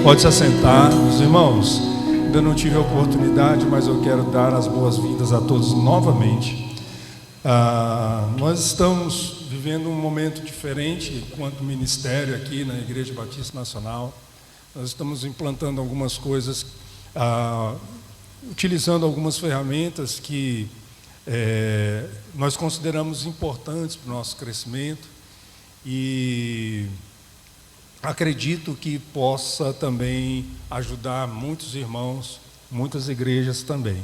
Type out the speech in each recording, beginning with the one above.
Pode se assentar, meus irmãos. Ainda não tive a oportunidade, mas eu quero dar as boas-vindas a todos novamente. Nós estamos vivendo um momento diferente enquanto ministério aqui na Igreja Batista Nacional. Nós estamos implantando algumas coisas, utilizando algumas ferramentas que nós consideramos importantes para o nosso crescimento e acredito que possa também ajudar muitos irmãos, muitas igrejas também.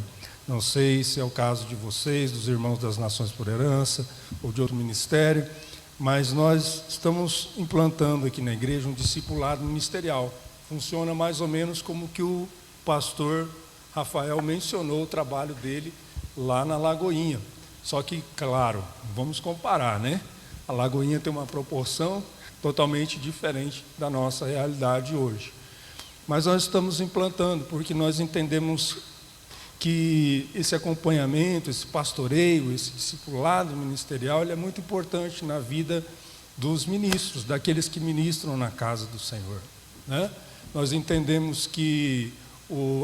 Não sei se é o caso de vocês, dos irmãos das Nações por Herança ou de outro ministério, mas nós estamos implantando aqui na igreja um discipulado ministerial. Funciona mais ou menos como que o pastor Rafael mencionou o trabalho dele lá na Lagoinha. Só que, claro, vamos comparar, né? A Lagoinha tem uma proporção totalmente diferente da nossa realidade hoje. Mas nós estamos implantando, porque nós entendemos que esse acompanhamento, esse pastoreio, esse discipulado ministerial, ele é muito importante na vida dos ministros, daqueles que ministram na casa do Senhor, né? Nós entendemos que,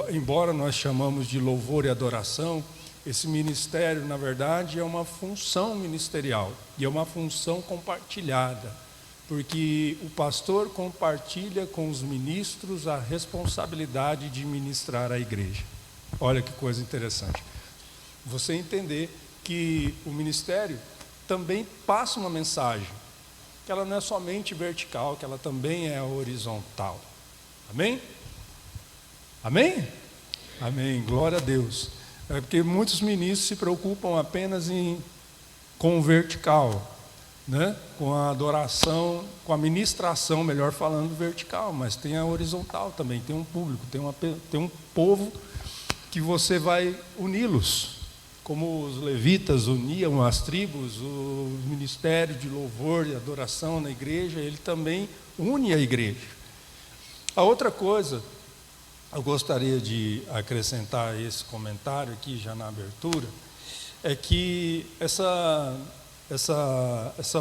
embora nós chamamos de louvor e adoração, esse ministério, na verdade, é uma função ministerial e é uma função compartilhada, porque o pastor compartilha com os ministros a responsabilidade de ministrar a igreja. Olha que coisa interessante. Você entender que o ministério também passa uma mensagem, que ela não é somente vertical, que ela também é horizontal. Amém? Amém? Amém, glória a Deus. É porque muitos ministros se preocupam apenas com o vertical, né? Com a adoração, com a ministração, melhor falando, vertical, mas tem a horizontal também, tem um público, tem um povo que você vai uni-los, como os levitas uniam as tribos, o ministério de louvor e adoração na igreja, ele também une a igreja. A outra coisa, eu gostaria de acrescentar esse comentário aqui já na abertura, é que essa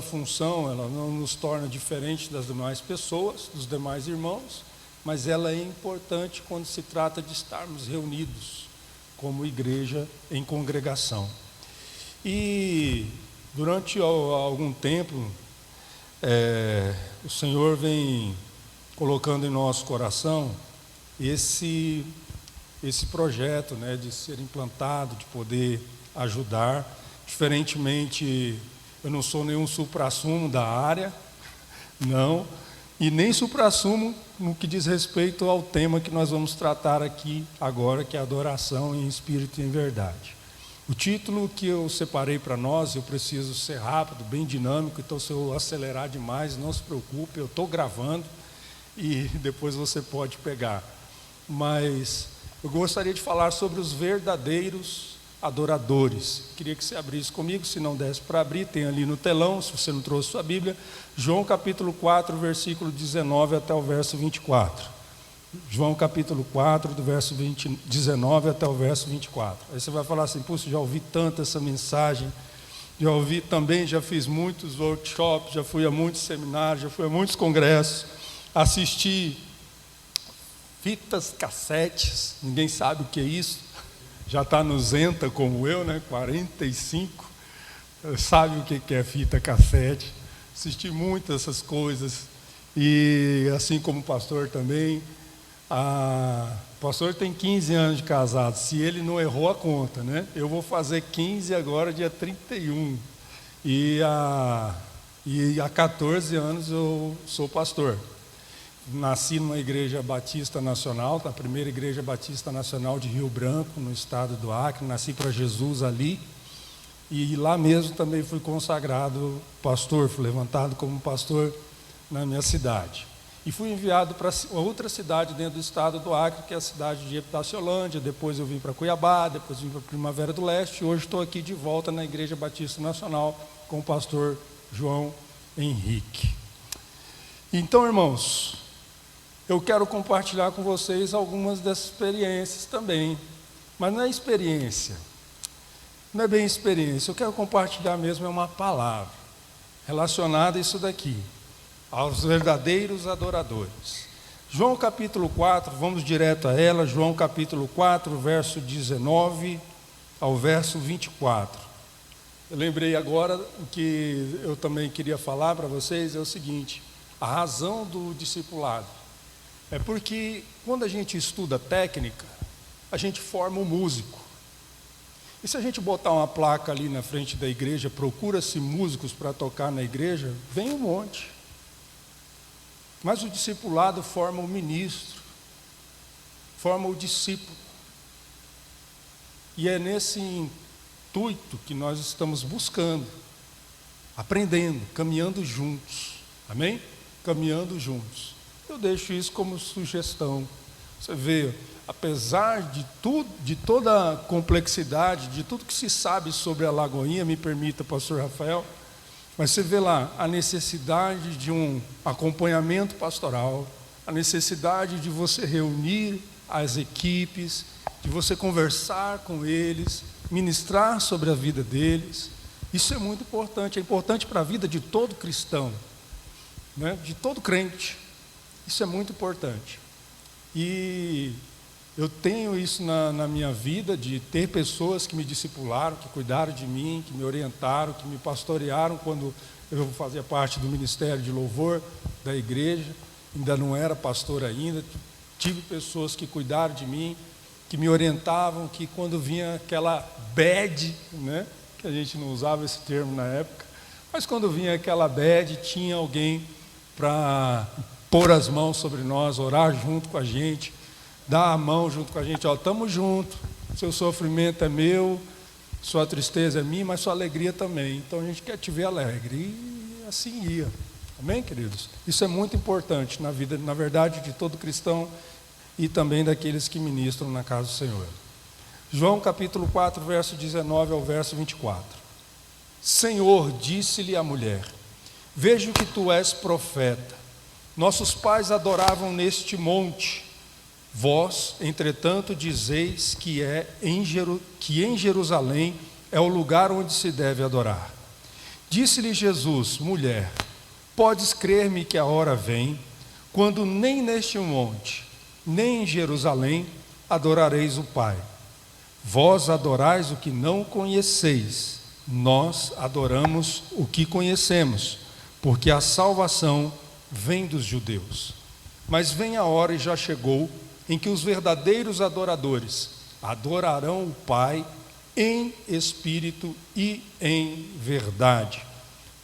função, ela não nos torna diferente das demais pessoas, dos demais irmãos, mas ela é importante quando se trata de estarmos reunidos como igreja em congregação. E durante algum tempo, o Senhor vem colocando em nosso coração esse projeto, né, de ser implantado, de poder ajudar. Diferentemente, eu não sou nenhum suprassumo da área, não, e nem suprassumo no que diz respeito ao tema que nós vamos tratar aqui agora, que é adoração em espírito e em verdade. O título que eu separei para nós, eu preciso ser rápido, bem dinâmico, então se eu acelerar demais, não se preocupe, eu estou gravando e depois você pode pegar. Mas eu gostaria de falar sobre os verdadeiros adoradores. Queria que você abrisse comigo, se não desse para abrir, tem ali no telão, se você não trouxe sua Bíblia, João capítulo 4, versículo 19 até o verso 24. João capítulo 4, do verso 19 até o verso 24. Aí você vai falar assim, puxa, já ouvi tanto essa mensagem, já ouvi também, já fiz muitos workshops, já fui a muitos seminários, já fui a muitos congressos, assisti fitas cassetes, ninguém sabe o que é isso. Já está no Zenta como eu, né? 45, sabe o que é fita cassete. Assisti muito essas coisas. E assim como o pastor também, o pastor tem 15 anos de casado, se ele não errou a conta, né? Eu vou fazer 15 agora, dia 31. E há 14 anos eu sou pastor. Nasci numa igreja batista nacional, na primeira igreja batista nacional de Rio Branco, no estado do Acre. Nasci para Jesus ali. E lá mesmo também fui consagrado pastor, fui levantado como pastor na minha cidade. E fui enviado para outra cidade dentro do estado do Acre, que é a cidade de Epitaciolândia. Depois eu vim para Cuiabá, depois vim para Primavera do Leste. E hoje estou aqui de volta na Igreja Batista Nacional com o pastor João Henrique. Então, irmãos, eu quero compartilhar com vocês algumas dessas experiências também. Mas não é experiência, não é bem experiência. Eu quero compartilhar mesmo é uma palavra relacionada a isso daqui, aos verdadeiros adoradores. João capítulo 4, vamos direto a ela, João capítulo 4, verso 19 ao verso 24. Eu lembrei agora que eu também queria falar para vocês, é o seguinte: a razão do discipulado é porque quando a gente estuda técnica, a gente forma um músico. E se a gente botar uma placa ali na frente da igreja, procura-se músicos para tocar na igreja, vem um monte. Mas o discipulado forma o ministro, forma o discípulo. E é nesse intuito que nós estamos buscando, aprendendo, caminhando juntos. Amém? Caminhando juntos. Eu deixo isso como sugestão. Você vê, apesar de tudo, de toda a complexidade, de tudo que se sabe sobre a Lagoinha, me permita, pastor Rafael, mas você vê lá a necessidade de um acompanhamento pastoral, a necessidade de você reunir as equipes, de você conversar com eles, ministrar sobre a vida deles. Isso é muito importante, é importante para a vida de todo cristão, né? De todo crente. Isso é muito importante. E eu tenho isso na minha vida, de ter pessoas que me discipularam, que cuidaram de mim, que me orientaram, que me pastorearam quando eu fazia parte do ministério de louvor da igreja, ainda não era pastor ainda. Tive pessoas que cuidaram de mim, que me orientavam, que quando vinha aquela bad, né, que a gente não usava esse termo na época, mas quando vinha aquela bad, tinha alguém para pôr as mãos sobre nós, orar junto com a gente, dar a mão junto com a gente, estamos juntos, seu sofrimento é meu, sua tristeza é minha, mas sua alegria também, então a gente quer te ver alegre, e assim ia, amém, queridos? Isso é muito importante na vida, na verdade, de todo cristão e também daqueles que ministram na casa do Senhor. João capítulo 4, verso 19 ao verso 24. Senhor, disse-lhe a mulher, vejo que tu és profeta, nossos pais adoravam neste monte, vós, entretanto, dizeis que em Jerusalém é o lugar onde se deve adorar. Disse-lhe Jesus, mulher, podes crer-me que a hora vem, quando nem neste monte, nem em Jerusalém adorareis o Pai. Vós adorais o que não conheceis, nós adoramos o que conhecemos, porque a salvação vem dos judeus. Mas vem a hora, e já chegou, em que os verdadeiros adoradores adorarão o Pai em espírito e em verdade,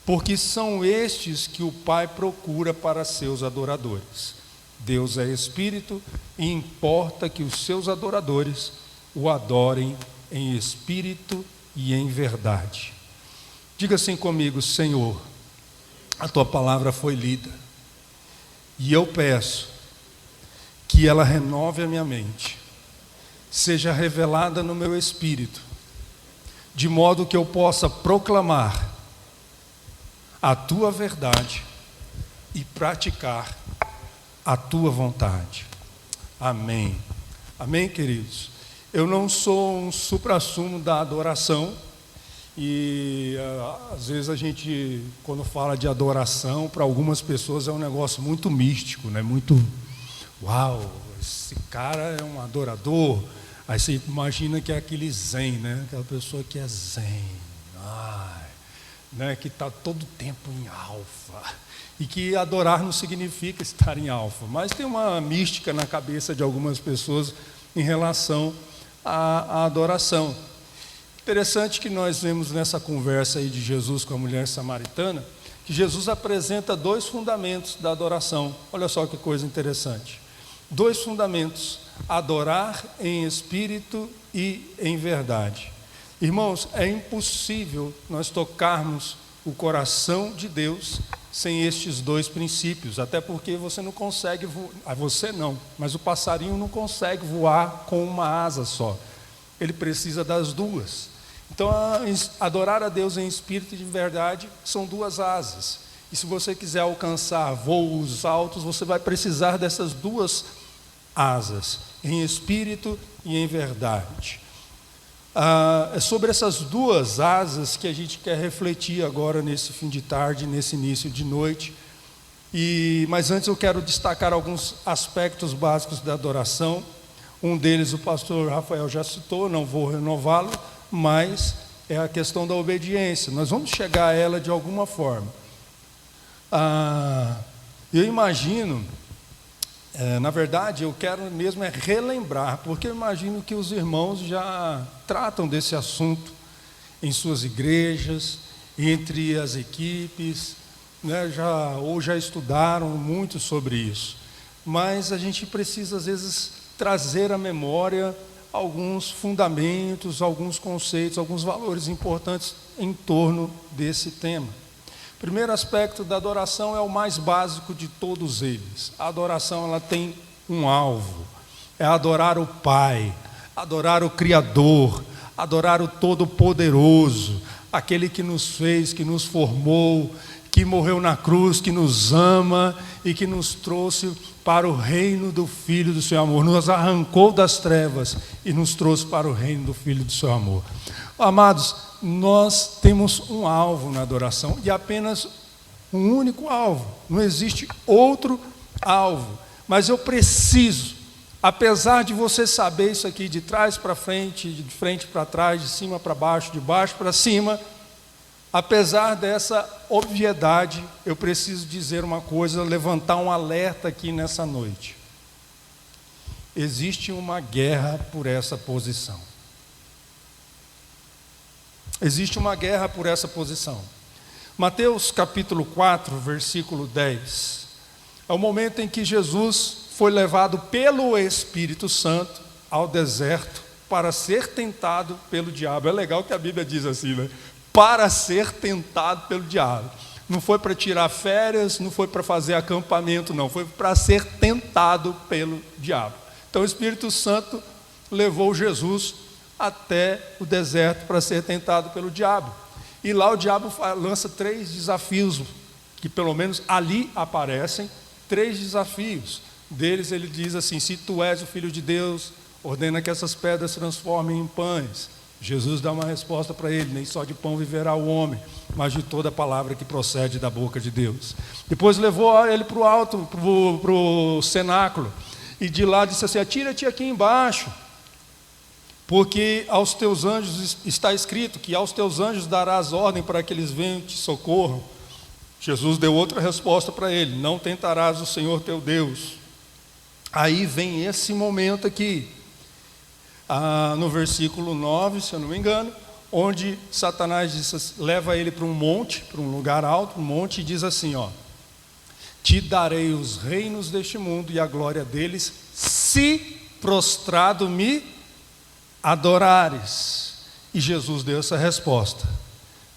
porque são estes que o Pai procura para seus adoradores. Deus é espírito e importa que os seus adoradores o adorem em espírito e em verdade. Diga assim comigo, Senhor, a tua palavra foi lida e eu peço que ela renove a minha mente, seja revelada no meu espírito, de modo que eu possa proclamar a tua verdade e praticar a tua vontade. Amém. Amém, queridos? Eu não sou um suprassumo da adoração e às vezes a gente, quando fala de adoração, para algumas pessoas é um negócio muito místico, né? Muito, uau, esse cara é um adorador. Aí você imagina que é aquele zen, né? Aquela pessoa que é zen, né? Que está todo tempo em alfa. E que adorar não significa estar em alfa, mas tem uma mística na cabeça de algumas pessoas em relação à adoração. Interessante que nós vemos nessa conversa aí de Jesus com a mulher samaritana, que Jesus apresenta dois fundamentos da adoração. Olha só que coisa interessante. Dois fundamentos: adorar em espírito e em verdade. Irmãos, é impossível nós tocarmos o coração de Deus sem estes dois princípios, até porque você não consegue voar, você não, mas o passarinho não consegue voar com uma asa só, ele precisa das duas. Então, adorar a Deus em espírito e de verdade são duas asas, e se você quiser alcançar voos altos, você vai precisar dessas duas asas, em espírito e em verdade. É sobre essas duas asas que a gente quer refletir agora nesse fim de tarde, nesse início de noite. Mas antes eu quero destacar alguns aspectos básicos da adoração. Um deles o pastor Rafael já citou, não vou renová-lo, mas é a questão da obediência. Nós vamos chegar a ela de alguma forma. Eu imagino, na verdade, eu quero mesmo relembrar, porque eu imagino que os irmãos já tratam desse assunto em suas igrejas, entre as equipes, né, já estudaram muito sobre isso. Mas a gente precisa, às vezes, trazer à memória alguns fundamentos, alguns conceitos, alguns valores importantes em torno desse tema. O primeiro aspecto da adoração é o mais básico de todos eles. A adoração, ela tem um alvo, é adorar o Pai, adorar o Criador, adorar o Todo-Poderoso, aquele que nos fez, que nos formou, que morreu na cruz, que nos ama e que nos trouxe para o reino do Filho do seu amor, nos arrancou das trevas e nos trouxe para o reino do Filho do seu amor. Amados, nós temos um alvo na adoração e apenas um único alvo, não existe outro alvo, mas eu preciso, apesar de você saber isso aqui de trás para frente, de frente para trás, de cima para baixo, de baixo para cima, apesar dessa obviedade, eu preciso dizer uma coisa, levantar um alerta aqui nessa noite. Existe uma guerra por essa posição. Existe uma guerra por essa posição. Mateus capítulo 4, versículo 10. É o momento em que Jesus foi levado pelo Espírito Santo ao deserto para ser tentado pelo diabo. É legal que a Bíblia diz assim, né? Para ser tentado pelo diabo. Não foi para tirar férias, não foi para fazer acampamento, não. Foi para ser tentado pelo diabo. Então o Espírito Santo levou Jesus até o deserto para ser tentado pelo diabo. E lá o diabo lança 3 desafios, que pelo menos ali aparecem 3 desafios. Deles ele diz assim: se tu és o Filho de Deus, ordena que essas pedras se transformem em pães. Jesus dá uma resposta para ele: nem só de pão viverá o homem, mas de toda palavra que procede da boca de Deus. Depois levou ele para o alto, para o cenáculo, e de lá disse assim: atira-te aqui embaixo, porque aos teus anjos está escrito que aos teus anjos darás ordem para que eles venham e te socorram. Jesus deu outra resposta para ele: não tentarás o Senhor teu Deus. Aí vem esse momento aqui, no versículo 9, se eu não me engano, onde Satanás leva ele para um monte, para um lugar alto, um monte, e diz assim, ó: te darei os reinos deste mundo e a glória deles, se prostrado me adorares. E Jesus deu essa resposta,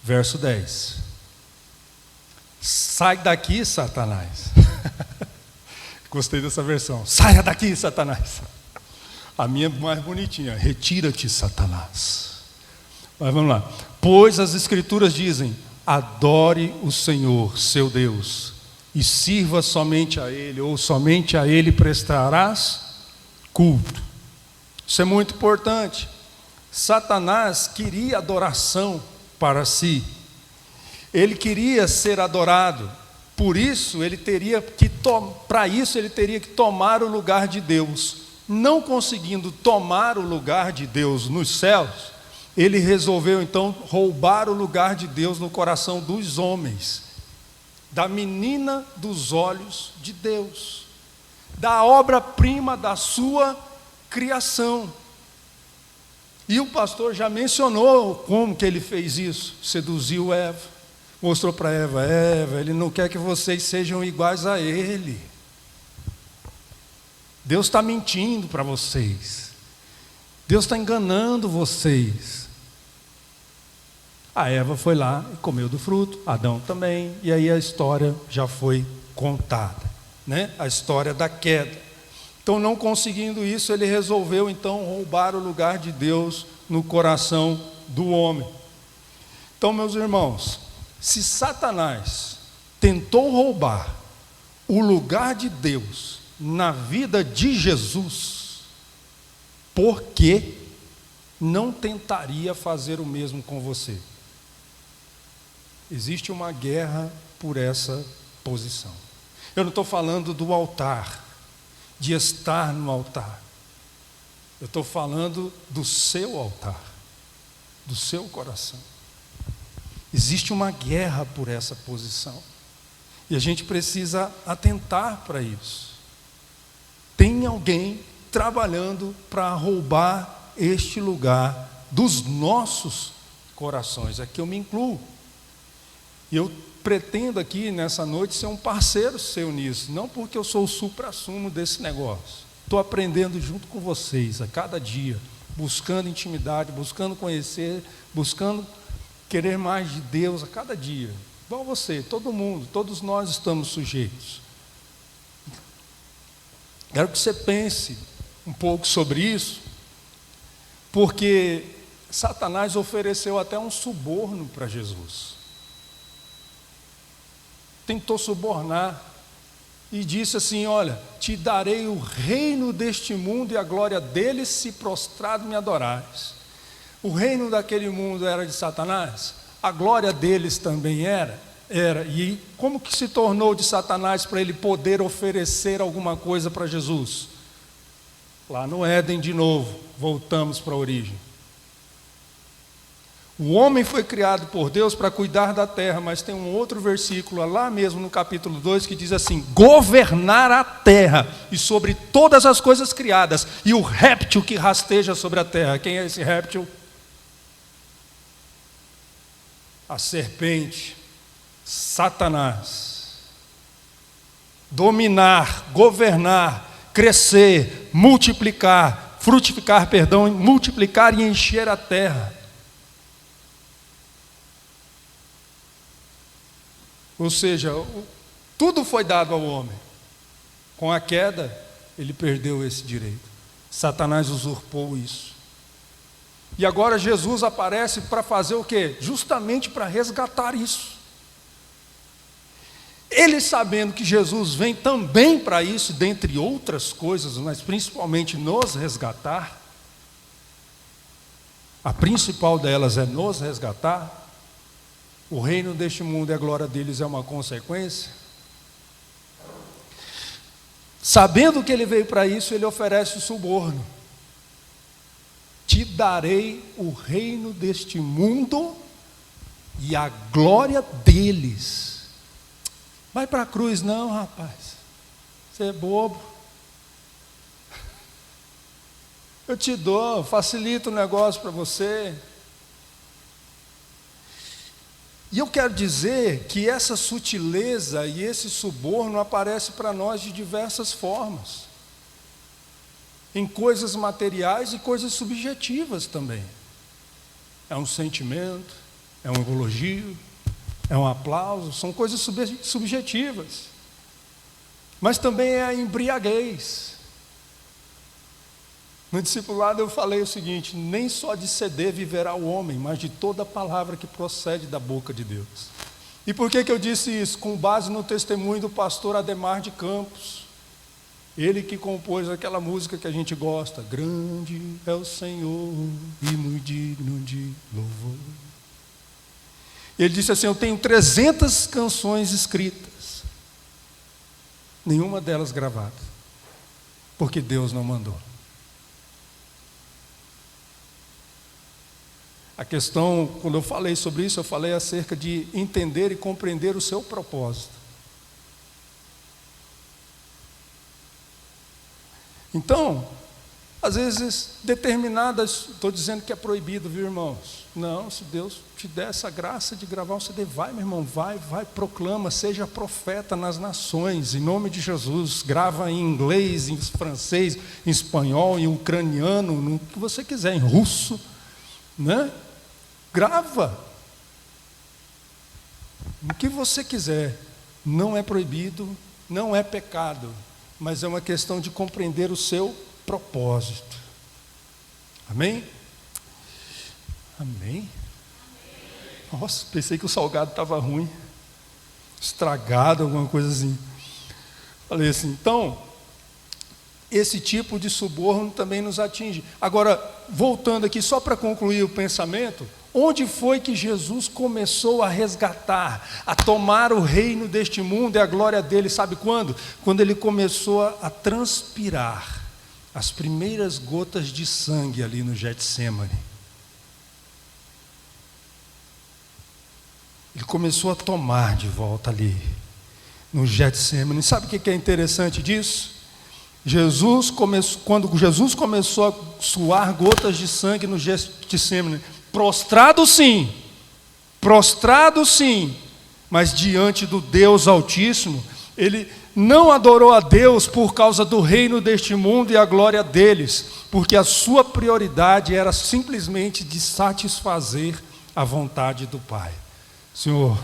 verso 10: sai daqui, Satanás. Gostei dessa versão: saia daqui, Satanás. A minha mais bonitinha: retira-te, Satanás. Mas vamos lá. Pois as Escrituras dizem: adore o Senhor, seu Deus, e sirva somente a Ele, ou somente a Ele prestarás culto. Isso é muito importante. Satanás queria adoração para si. Ele queria ser adorado. Por isso, para isso ele teria que tomar o lugar de Deus. Não conseguindo tomar o lugar de Deus nos céus, ele resolveu então roubar o lugar de Deus no coração dos homens, da menina dos olhos de Deus, da obra-prima da sua criação. E o pastor já mencionou como que ele fez isso: seduziu Eva, mostrou para Eva: ele não quer que vocês sejam iguais a ele. Deus está mentindo para vocês. Deus está enganando vocês. A Eva foi lá e comeu do fruto, Adão também, e aí a história já foi contada, né? A história da queda. Então, não conseguindo isso, ele resolveu então roubar o lugar de Deus no coração do homem. Então, meus irmãos, se Satanás tentou roubar o lugar de Deus na vida de Jesus, por que não tentaria fazer o mesmo com você? Existe uma guerra por essa posição. Eu não estou falando do altar, de estar no altar. Eu estou falando do seu altar, do seu coração. Existe uma guerra por essa posição. E a gente precisa atentar para isso. Tem alguém trabalhando para roubar este lugar dos nossos corações. Aqui eu me incluo. E eu pretendo aqui nessa noite ser um parceiro seu nisso. Não porque eu sou o supra-sumo desse negócio. Estou aprendendo junto com vocês a cada dia, buscando intimidade, buscando conhecer, buscando querer mais de Deus a cada dia. Igual você, todo mundo, todos nós estamos sujeitos. Quero que você pense um pouco sobre isso, porque Satanás ofereceu até um suborno para Jesus. Tentou subornar e disse assim: olha, te darei o reino deste mundo e a glória dele se prostrado me adorares. O reino daquele mundo era de Satanás, a glória deles também era. E como que se tornou de Satanás para ele poder oferecer alguma coisa para Jesus? Lá no Éden de novo, voltamos para a origem. O homem foi criado por Deus para cuidar da terra, mas tem um outro versículo lá mesmo no capítulo 2 que diz assim: governar a terra e sobre todas as coisas criadas, e o réptil que rasteja sobre a terra. Quem é esse réptil? A serpente, Satanás. Dominar, governar, crescer, multiplicar, frutificar, multiplicar e encher a terra. Ou seja, tudo foi dado ao homem. Com a queda, ele perdeu esse direito. Satanás usurpou isso. E agora Jesus aparece para fazer o quê? Justamente para resgatar isso. Ele, sabendo que Jesus vem também para isso, dentre outras coisas, mas principalmente nos resgatar, a principal delas é nos resgatar. O reino deste mundo e a glória deles é uma consequência. Sabendo que ele veio para isso, ele oferece o suborno. Te darei o reino deste mundo e a glória deles. Vai para a cruz não, rapaz. Você é bobo. Eu te dou, facilito o negócio para você. E eu quero dizer que essa sutileza e esse suborno aparece para nós de diversas formas. Em coisas materiais e coisas subjetivas também. É um sentimento, é um elogio, é um aplauso, são coisas subjetivas. Mas também é a embriaguez. No discipulado eu falei o seguinte: nem só de ceder viverá o homem, mas de toda palavra que procede da boca de Deus. E por que eu disse isso? Com base no testemunho do pastor Ademar de Campos. Ele que compôs aquela música que a gente gosta: grande é o Senhor e muito digno de louvor. Ele disse assim: eu tenho 300 canções escritas, nenhuma delas gravada, porque Deus não mandou. A questão, quando eu falei sobre isso, eu falei acerca de entender e compreender o seu propósito. Então, às vezes, determinadas, estou dizendo que é proibido, viu, irmãos? Não, se Deus te der essa graça de gravar um CD, vai, meu irmão, vai, proclama, seja profeta nas nações, em nome de Jesus. Grava em inglês, em francês, em espanhol, em ucraniano, no que você quiser, em russo, né? Grava. O que você quiser, não é proibido, não é pecado, mas é uma questão de compreender o seu propósito. Amém? Amém? Nossa, pensei que o salgado estava ruim, estragado, alguma coisa assim. Falei assim, então, esse tipo de suborno também nos atinge. Agora, voltando aqui, só para concluir o pensamento, Onde foi que Jesus começou a resgatar, a tomar o reino deste mundo e a glória dele? Sabe quando? Quando ele começou a transpirar as primeiras gotas de sangue ali no Getsemane. Ele começou a tomar de volta ali no Getsemane. Sabe o que é interessante disso? Quando Jesus começou a suar gotas de sangue no Getsemane, prostrado sim, mas diante do Deus Altíssimo, ele não adorou a Deus por causa do reino deste mundo e a glória deles, porque a sua prioridade era simplesmente de satisfazer a vontade do Pai. Senhor,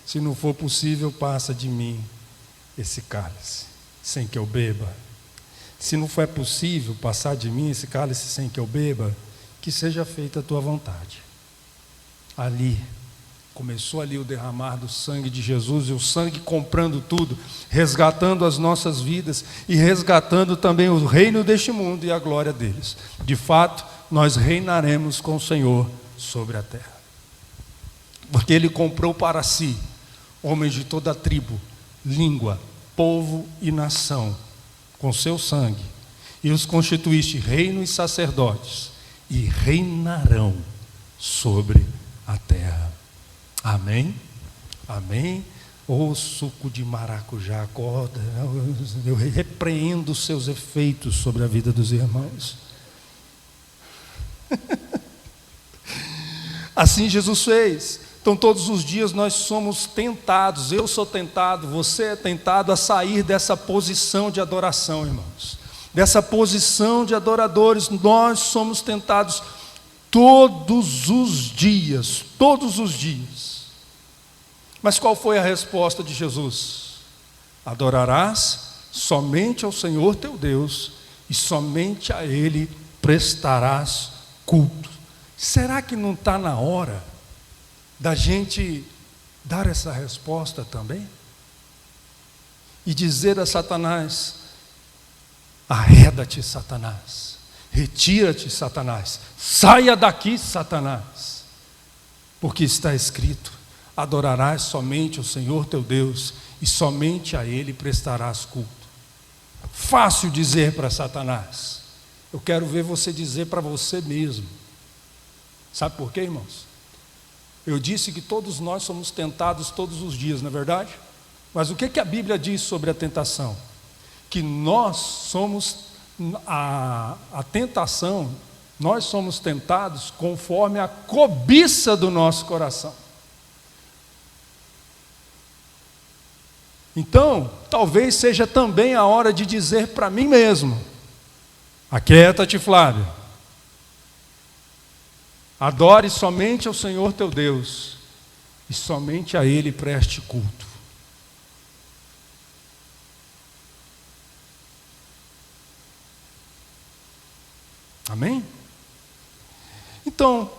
se não for possível, passa de mim esse cálice, sem que eu beba. Se não for possível passar de mim esse cálice sem que eu beba, que seja feita a tua vontade. Ali, começou ali o derramar do sangue de Jesus, e o sangue comprando tudo, resgatando as nossas vidas e resgatando também o reino deste mundo e a glória deles. De fato, nós reinaremos com o Senhor sobre a terra. Porque Ele comprou para si homens de toda a tribo, língua, povo e nação, com seu sangue, e os constituíste reino e sacerdotes, e reinarão sobre a terra. Amém? Amém? Ô suco de maracujá, acorda, eu repreendo os seus efeitos sobre a vida dos irmãos. Assim Jesus fez. Então todos os dias nós somos tentados, eu sou tentado, você é tentado a sair dessa posição de adoração, irmãos. Dessa posição de adoradores, nós somos tentados todos os dias. Mas qual foi a resposta de Jesus? Adorarás somente ao Senhor teu Deus, e somente a Ele prestarás culto. Será que não está na hora da gente dar essa resposta também? E dizer a Satanás: arreda-te, Satanás, retira-te, Satanás, saia daqui, Satanás, porque está escrito: adorarás somente o Senhor teu Deus, e somente a Ele prestarás culto. Fácil dizer para Satanás. Eu quero ver você dizer para você mesmo. Sabe por quê, irmãos? Eu disse que todos nós somos tentados todos os dias, não é verdade? Mas o que a Bíblia diz sobre a tentação? Que nós somos a tentação, nós somos tentados conforme a cobiça do nosso coração. Então, talvez seja também a hora de dizer para mim mesmo: aquieta-te, Flávio. Adore somente ao Senhor teu Deus, e somente a Ele preste culto. Amém? Então,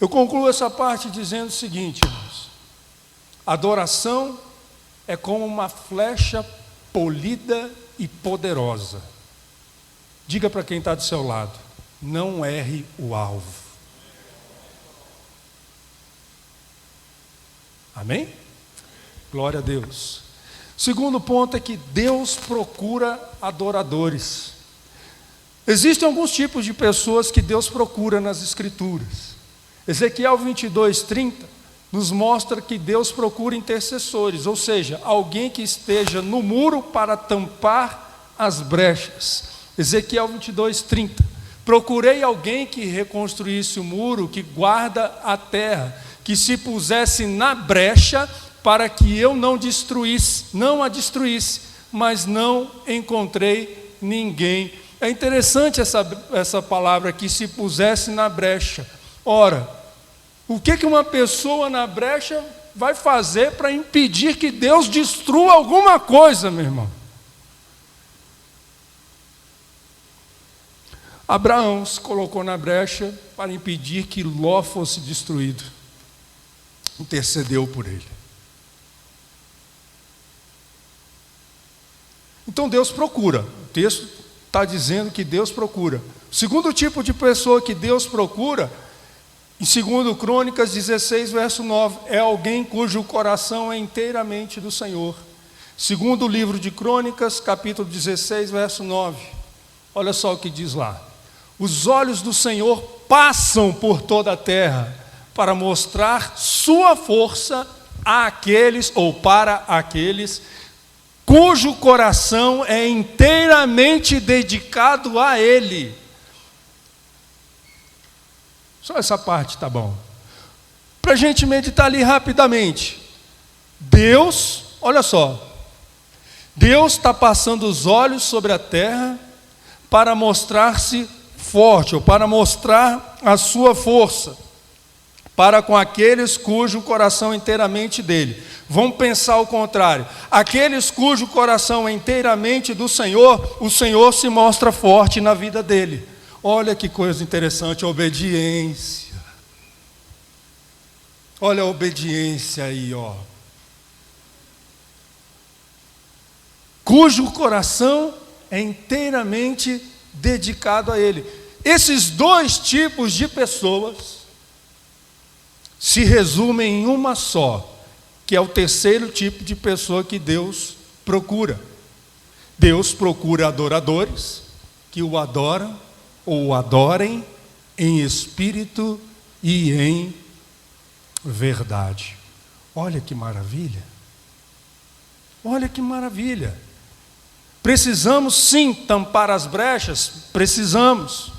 eu concluo essa parte dizendo o seguinte, irmãos: adoração é como uma flecha polida e poderosa. Diga para quem está do seu lado: não erre o alvo. Amém? Glória a Deus. Segundo ponto é que Deus procura adoradores. Existem alguns tipos de pessoas que Deus procura nas Escrituras. Ezequiel 22:30 nos mostra que Deus procura intercessores, ou seja, alguém que esteja no muro para tampar as brechas. Ezequiel 22:30: procurei alguém que reconstruísse o muro, que guarda a terra, que se pusesse na brecha para que eu não a destruísse, mas não encontrei ninguém. É interessante essa palavra, que se pusesse na brecha. Ora, o que uma pessoa na brecha vai fazer para impedir que Deus destrua alguma coisa, meu irmão? Abraão se colocou na brecha para impedir que Ló fosse destruído. Intercedeu por ele. Então Deus procura. O texto está dizendo que Deus procura. O segundo tipo de pessoa que Deus procura, em 2 Crônicas 16, verso 9, é alguém cujo coração é inteiramente do Senhor. Segundo livro de Crônicas, capítulo 16, verso 9. Olha só o que diz lá. Os olhos do Senhor passam por toda a terra para mostrar sua força àqueles ou para aqueles cujo coração é inteiramente dedicado a Ele. Só essa parte tá bom. Para a gente meditar ali rapidamente. Deus, olha só. Deus está passando os olhos sobre a terra para mostrar-se forte, ou para mostrar a sua força, para com aqueles cujo coração é inteiramente dele. Vamos pensar o contrário. Aqueles cujo coração é inteiramente do Senhor, o Senhor se mostra forte na vida dele. Olha que coisa interessante, a obediência. Olha a obediência aí, ó. Cujo coração é inteiramente dedicado a Ele. Esses dois tipos de pessoas se resumem em uma só, que é o terceiro tipo de pessoa que Deus procura. Deus procura adoradores que o adoram ou o adorem em espírito e em verdade. Olha que maravilha. Olha que maravilha. Precisamos sim tampar as brechas, precisamos,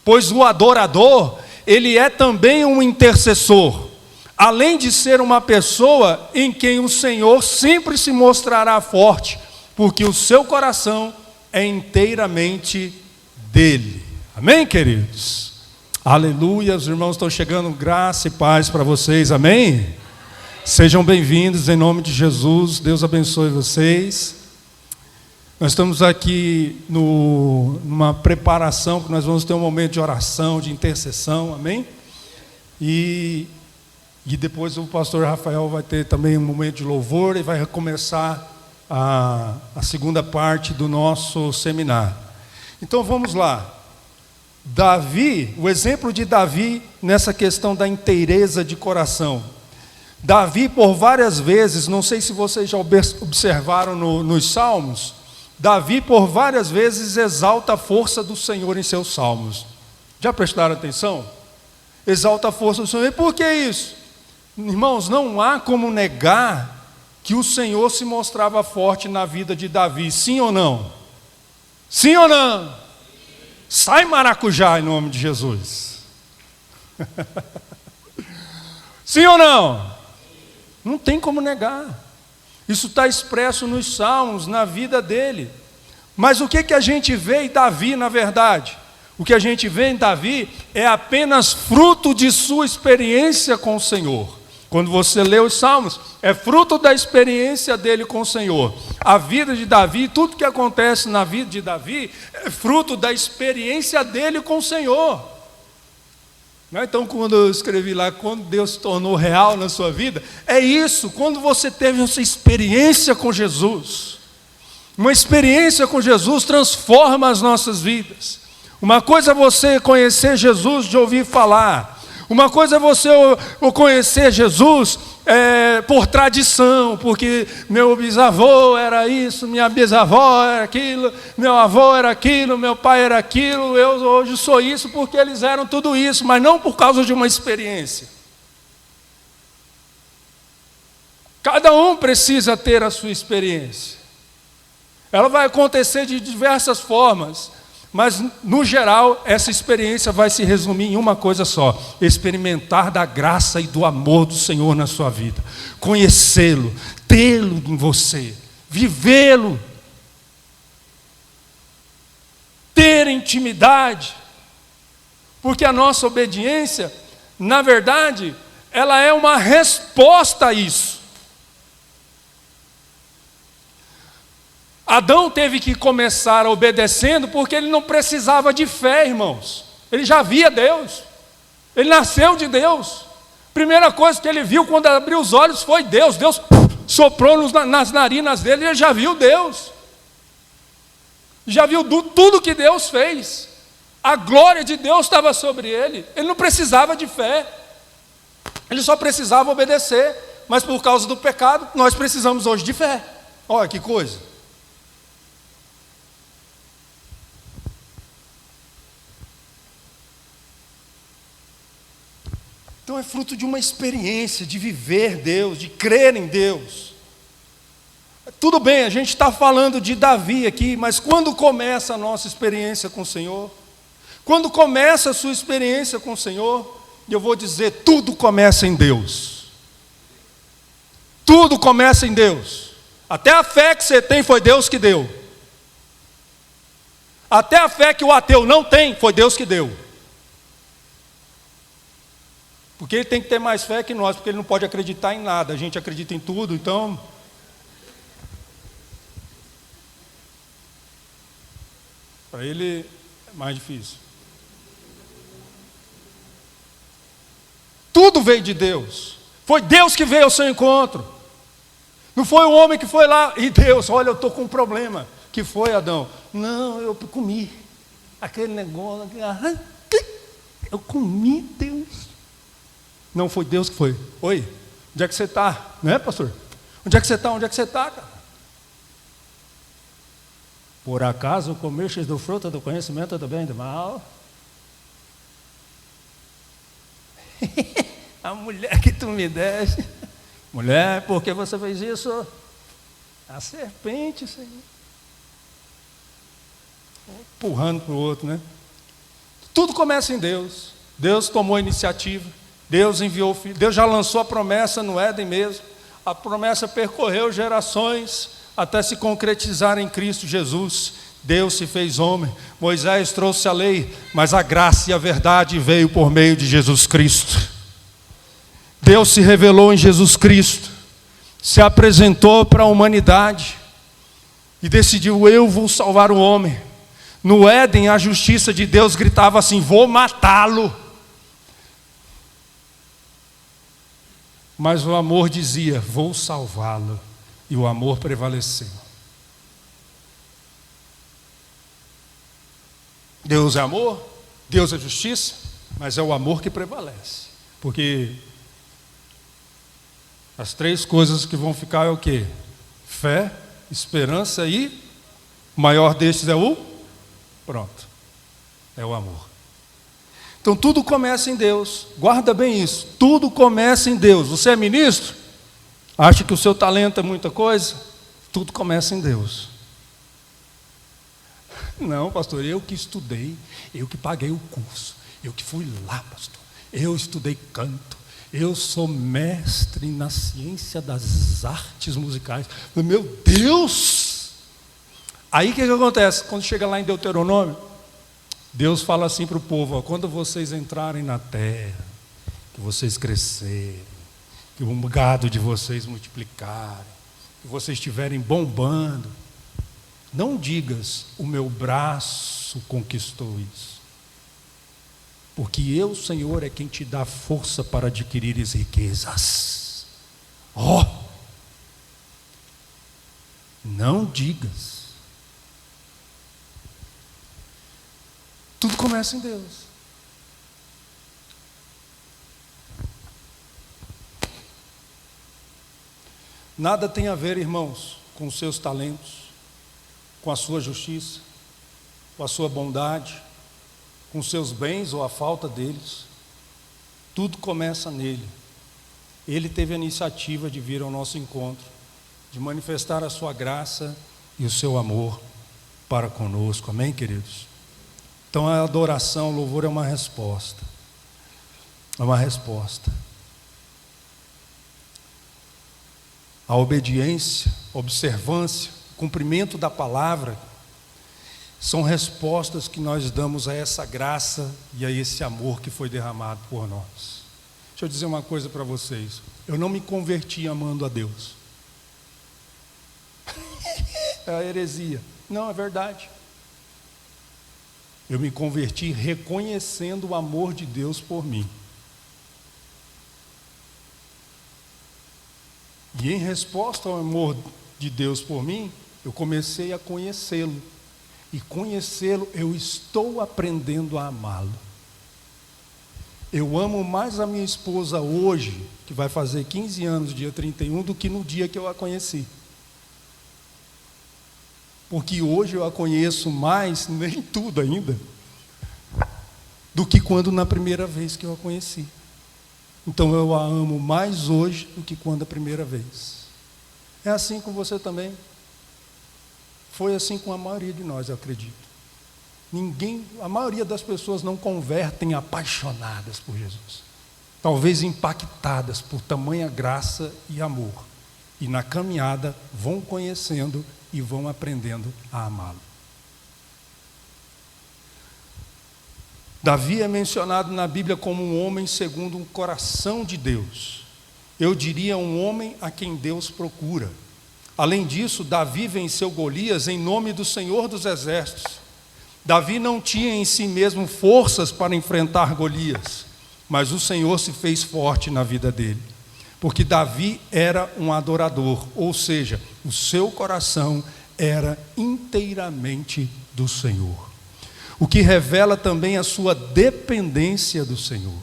pois o adorador, ele é também um intercessor, além de ser uma pessoa em quem o Senhor sempre se mostrará forte, porque o seu coração é inteiramente dele. Amém, queridos? Aleluia, os irmãos estão chegando, graça e paz para vocês, amém? Sejam bem-vindos em nome de Jesus, Deus abençoe vocês. Nós estamos aqui numa preparação, que nós vamos ter um momento de oração, de intercessão, amém? E depois o pastor Rafael vai ter também um momento de louvor e vai recomeçar a segunda parte do nosso seminário. Então vamos lá. Davi, o exemplo de Davi nessa questão da inteireza de coração. Davi, por várias vezes, não sei se vocês já observaram nos Salmos, Davi, por várias vezes, exalta a força do Senhor em seus salmos. Já prestaram atenção? Exalta a força do Senhor. E por que isso? Irmãos, não há como negar que o Senhor se mostrava forte na vida de Davi. Sim ou não? Sim ou não? Sai maracujá em nome de Jesus. Sim ou não? Não tem como negar. Isso está expresso nos Salmos, na vida dele. Mas o que a gente vê em Davi, na verdade? O que a gente vê em Davi é apenas fruto de sua experiência com o Senhor. Quando você lê os Salmos, é fruto da experiência dele com o Senhor. A vida de Davi, tudo que acontece na vida de Davi, é fruto da experiência dele com o Senhor. Então, quando eu escrevi lá, quando Deus se tornou real na sua vida, é isso, quando você teve essa experiência com Jesus. Uma experiência com Jesus transforma as nossas vidas. Uma coisa é você conhecer Jesus de ouvir falar. Uma coisa é você conhecer Jesus por tradição, porque meu bisavô era isso, minha bisavó era aquilo, meu avô era aquilo, meu pai era aquilo, eu hoje sou isso porque eles eram tudo isso, mas não por causa de uma experiência. Cada um precisa ter a sua experiência. Ela vai acontecer de diversas formas, mas no geral essa experiência vai se resumir em uma coisa só: experimentar da graça e do amor do Senhor na sua vida, conhecê-lo, tê-lo em você, vivê-lo, ter intimidade, porque a nossa obediência, na verdade, ela é uma resposta a isso. Adão teve que começar obedecendo porque ele não precisava de fé, irmãos. Ele já via Deus. Ele nasceu de Deus. Primeira coisa que ele viu quando abriu os olhos foi Deus. Deus soprou nas narinas dele e ele já viu Deus. Já viu tudo que Deus fez. A glória de Deus estava sobre ele. Ele não precisava de fé. Ele só precisava obedecer. Mas por causa do pecado, nós precisamos hoje de fé. Olha que coisa. Então é fruto de uma experiência, de viver Deus, de crer em Deus. Tudo bem, a gente está falando de Davi aqui, mas quando começa a nossa experiência com o Senhor? Quando começa a sua experiência com o Senhor? Eu vou dizer, tudo começa em Deus. Tudo começa em Deus. Até a fé que você tem foi Deus que deu. Até a fé que o ateu não tem foi Deus que deu. Porque ele tem que ter mais fé que nós, porque ele não pode acreditar em nada. A gente acredita em tudo, então... Para ele é mais difícil. Tudo veio de Deus. Foi Deus que veio ao seu encontro. Não foi o homem que foi lá e Deus, olha, eu estou com um problema. Que foi, Adão? Não, eu comi. Aquele negócio. Eu comi, Deus. Não foi Deus que foi. Oi, onde é que você está? Não é, pastor? Onde é que você está? Onde é que você está, cara? Por acaso comestes do fruto do conhecimento do bem e do mal? A mulher que tu me deste. Mulher, por que você fez isso? A serpente, Senhor. Empurrando para o outro, né? Tudo começa em Deus. Deus tomou a iniciativa. Deus enviou o Filho. Deus já lançou a promessa no Éden mesmo. A promessa percorreu gerações até se concretizar em Cristo Jesus. Deus se fez homem. Moisés trouxe a lei, mas a graça e a verdade veio por meio de Jesus Cristo. Deus se revelou em Jesus Cristo, se apresentou para a humanidade e decidiu: eu vou salvar o homem. No Éden, a justiça de Deus gritava assim: vou matá-lo. Mas o amor dizia: vou salvá-lo. E o amor prevaleceu. Deus é amor, Deus é justiça, mas é o amor que prevalece. Porque as três coisas que vão ficar é o quê? Fé, esperança e o maior destes é o? Pronto, é o amor. Então tudo começa em Deus. Guarda bem isso, tudo começa em Deus. Você é ministro? Acha que o seu talento é muita coisa? Tudo começa em Deus. Não, pastor, eu que estudei, eu que paguei o curso, eu que fui lá, pastor, eu estudei canto, eu sou mestre na ciência das artes musicais. Meu Deus! Aí o que acontece? Quando chega lá em Deuteronômio, Deus fala assim para o povo: ó, quando vocês entrarem na terra, que vocês crescerem, que o gado de vocês multiplicarem, que vocês estiverem bombando, não digas: o meu braço conquistou isso. Porque eu, Senhor, é quem te dá força para adquirires riquezas. Ó! Não digas. Tudo começa em Deus. Nada tem a ver, irmãos, com os seus talentos, com a sua justiça, com a sua bondade, com os seus bens ou a falta deles. Tudo começa nele. Ele teve a iniciativa de vir ao nosso encontro, de manifestar a sua graça e o seu amor para conosco. Amém, queridos? Então a adoração, o louvor é uma resposta. É uma resposta. A obediência, a observância, o cumprimento da palavra são respostas que nós damos a essa graça e a esse amor que foi derramado por nós. Deixa eu dizer uma coisa para vocês. Eu não me converti amando a Deus. É a heresia. Não, é verdade. Eu me converti reconhecendo o amor de Deus por mim. E em resposta ao amor de Deus por mim, eu comecei a conhecê-lo. e conhecê-lo, eu estou aprendendo a amá-lo. Eu amo mais a minha esposa hoje, que vai fazer 15 anos, dia 31, do que no dia que eu a conheci. Porque hoje eu a conheço mais, nem tudo ainda, do que quando na primeira vez que eu a conheci. Então eu a amo mais hoje do que quando a primeira vez. É assim com você também? Foi assim com a maioria de nós, eu acredito. A maioria das pessoas não convertem apaixonadas por Jesus. Talvez impactadas por tamanha graça e amor. E na caminhada vão conhecendo e vão aprendendo a amá-lo. Davi é mencionado na Bíblia como um homem segundo o coração de Deus. Eu diria um homem a quem Deus procura. Além disso, Davi venceu Golias em nome do Senhor dos Exércitos. Davi não tinha em si mesmo forças para enfrentar Golias, mas o Senhor se fez forte na vida dele. Porque Davi era um adorador, ou seja, o seu coração era inteiramente do Senhor. O que revela também a sua dependência do Senhor.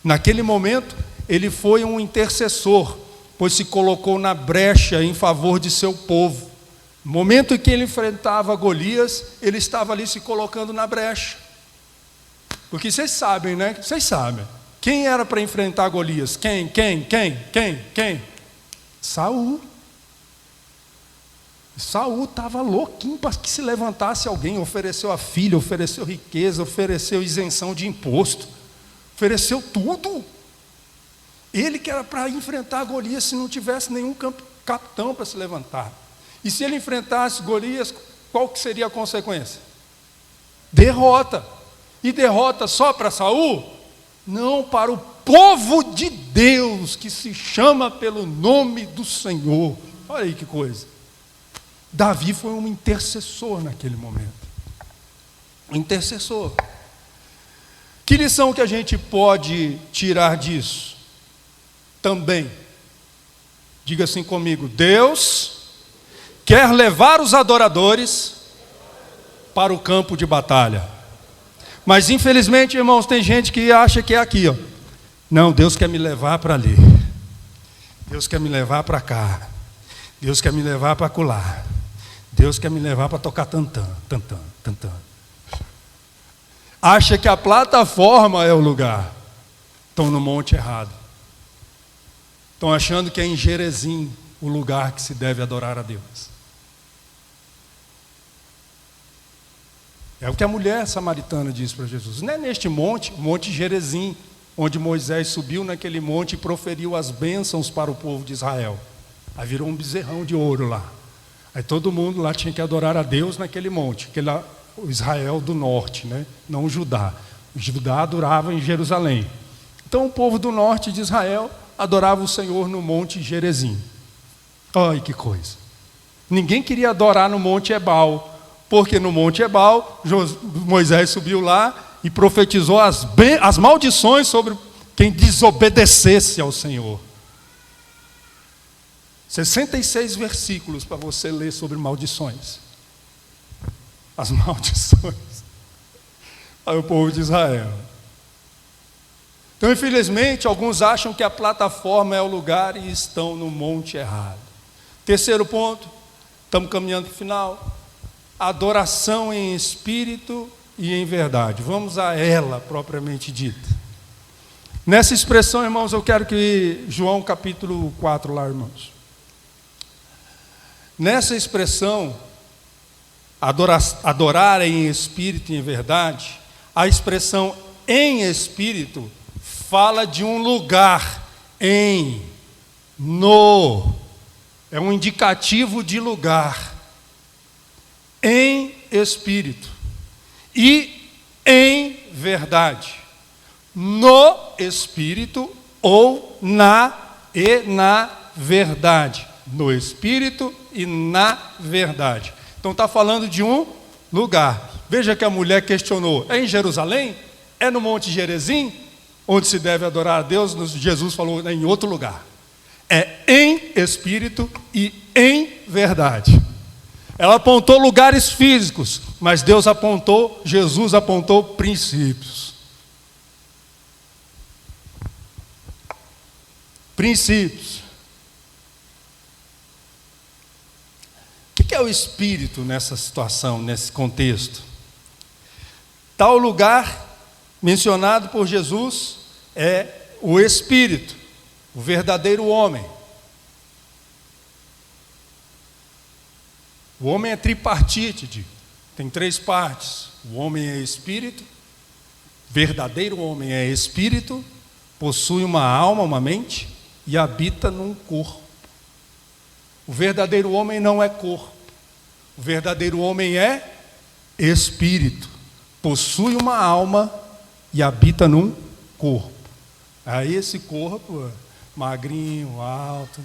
Naquele momento, ele foi um intercessor, pois se colocou na brecha em favor de seu povo. No momento em que ele enfrentava Golias, ele estava ali se colocando na brecha. Porque vocês sabem, né? Vocês sabem. Quem era para enfrentar Golias? Quem? Saul. Saul estava louquinho para que se levantasse alguém. Ofereceu a filha, ofereceu riqueza, ofereceu isenção de imposto. Ofereceu tudo. Ele que era para enfrentar Golias se não tivesse nenhum capitão para se levantar. E se ele enfrentasse Golias, qual que seria a consequência? Derrota. E derrota só para Saul? Não, para o povo de Deus, que se chama pelo nome do Senhor. Olha aí que coisa. Davi foi um intercessor naquele momento. Intercessor. Que lição que a gente pode tirar disso? Também. Diga assim comigo: Deus quer levar os adoradores para o campo de batalha. Mas infelizmente, irmãos, tem gente que acha que é aqui, ó. Não, Deus quer me levar para ali. Deus quer me levar para cá. Deus quer me levar para acolá. Deus quer me levar para tocar tantã, tantã, tantã. Acha que a plataforma é o lugar. Estão no monte errado. Estão achando que é em Gerezim o lugar que se deve adorar a Deus. É o que a mulher samaritana disse para Jesus. Não é neste monte, Monte Gerezim, onde Moisés subiu naquele monte e proferiu as bênçãos para o povo de Israel. Aí virou um bezerrão de ouro lá. Aí todo mundo lá tinha que adorar a Deus naquele monte, que lá, o Israel do norte, né? Não o Judá. O Judá adorava em Jerusalém. Então o povo do norte de Israel adorava o Senhor no Monte Gerezim. Ai, que coisa. Ninguém queria adorar no Monte Ebal, porque no Monte Ebal, Moisés subiu lá e profetizou as maldições sobre quem desobedecesse ao Senhor. 66 versículos para você ler sobre maldições. As maldições para o povo de Israel. Então, infelizmente, alguns acham que a plataforma é o lugar e estão no monte errado. Terceiro ponto, estamos caminhando para o final. Adoração em espírito e em verdade. Vamos a ela propriamente dita. Nessa expressão, irmãos, eu quero que João capítulo 4 lá, irmãos. Nessa expressão, adorar em espírito e em verdade, a expressão em espírito fala de um lugar, é um indicativo de lugar, em espírito e em verdade, no espírito ou na verdade, no espírito e na verdade. Então está falando de um lugar. Veja que a mulher questionou: é em Jerusalém? É no Monte Gerezim? Onde se deve adorar a Deus? Jesus falou: é em outro lugar. É em espírito e em verdade. ela apontou lugares físicos, mas Jesus apontou princípios. Princípios. O que é o Espírito nessa situação, nesse contexto? Tal lugar mencionado por Jesus é o Espírito, o verdadeiro homem. O homem é tripartite, tem 3 partes. O homem é espírito, verdadeiro homem é espírito, possui uma alma, uma mente e habita num corpo. O verdadeiro homem não é corpo. O verdadeiro homem é espírito, possui uma alma e habita num corpo. Aí esse corpo, magrinho, alto,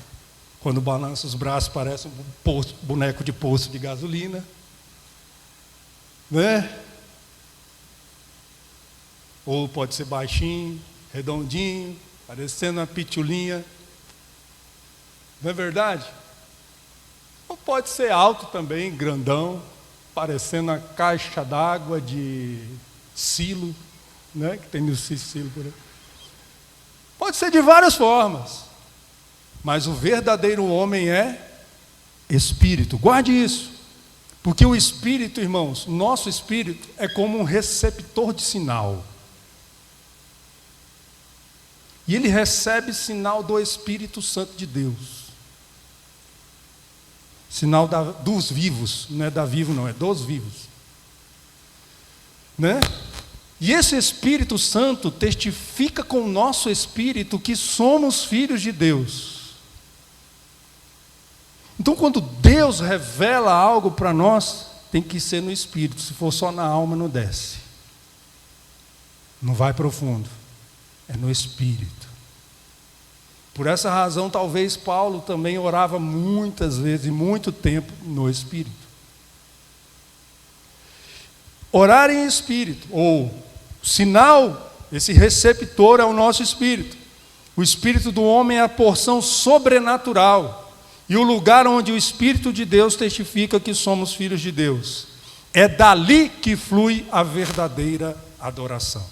quando balança os braços parece um boneco de poço de gasolina, né? Ou pode ser baixinho, redondinho, parecendo uma pitulinha, não é verdade? Ou pode ser alto também, grandão, parecendo uma caixa d'água de silo, né? Que tem no silo por aí. Pode ser de várias formas, mas o verdadeiro homem é espírito. Guarde isso, porque o espírito, irmãos, nosso espírito é como um receptor de sinal. E ele recebe sinal do Espírito Santo de Deus. Sinal dos vivos, não é da vivo não, é dos vivos. Né? E esse Espírito Santo testifica com o nosso espírito que somos filhos de Deus. Então, quando Deus revela algo para nós, tem que ser no espírito. Se for só na alma, não desce. Não vai profundo. É no espírito. Por essa razão, talvez Paulo também orava muitas vezes, muito tempo, no espírito. Orar em espírito, ou sinal, esse receptor é o nosso espírito. O espírito do homem é a porção sobrenatural e o lugar onde o Espírito de Deus testifica que somos filhos de Deus. É dali que flui a verdadeira adoração.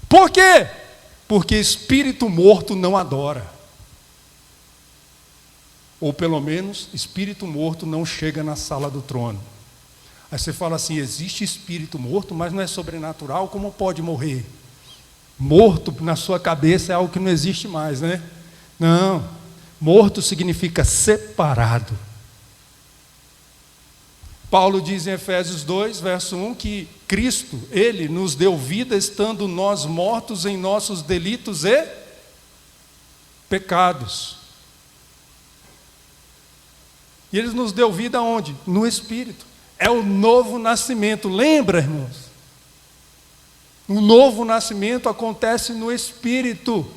Por quê? Porque espírito morto não adora. Ou pelo menos, espírito morto não chega na sala do trono. Aí você fala assim, existe espírito morto, mas não é sobrenatural, como pode morrer? Morto na sua cabeça é algo que não existe mais, né? Não, morto significa separado. Paulo diz em Efésios 2, verso 1, que Cristo, Ele nos deu vida estando nós mortos em nossos delitos e pecados. E Ele nos deu vida onde? No Espírito. É o novo nascimento. Lembra, irmãos? O novo nascimento acontece no Espírito.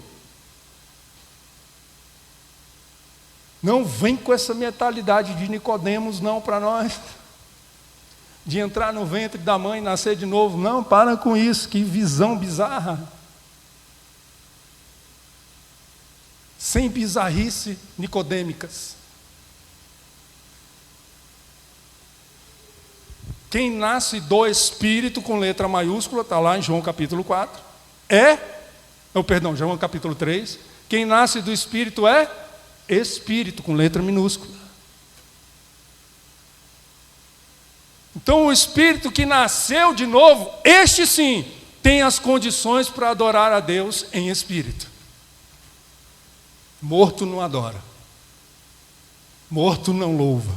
Não vem com essa mentalidade de Nicodemos não para nós. De entrar no ventre da mãe e nascer de novo. Não, para com isso, que visão bizarra. Sem bizarrice nicodêmicas. Quem nasce do Espírito com letra maiúscula, está lá em João capítulo 4, João capítulo 3, quem nasce do Espírito é Espírito com letra minúscula. Então o Espírito que nasceu de novo, este sim, tem as condições para adorar a Deus em Espírito. Morto não adora. Morto não louva.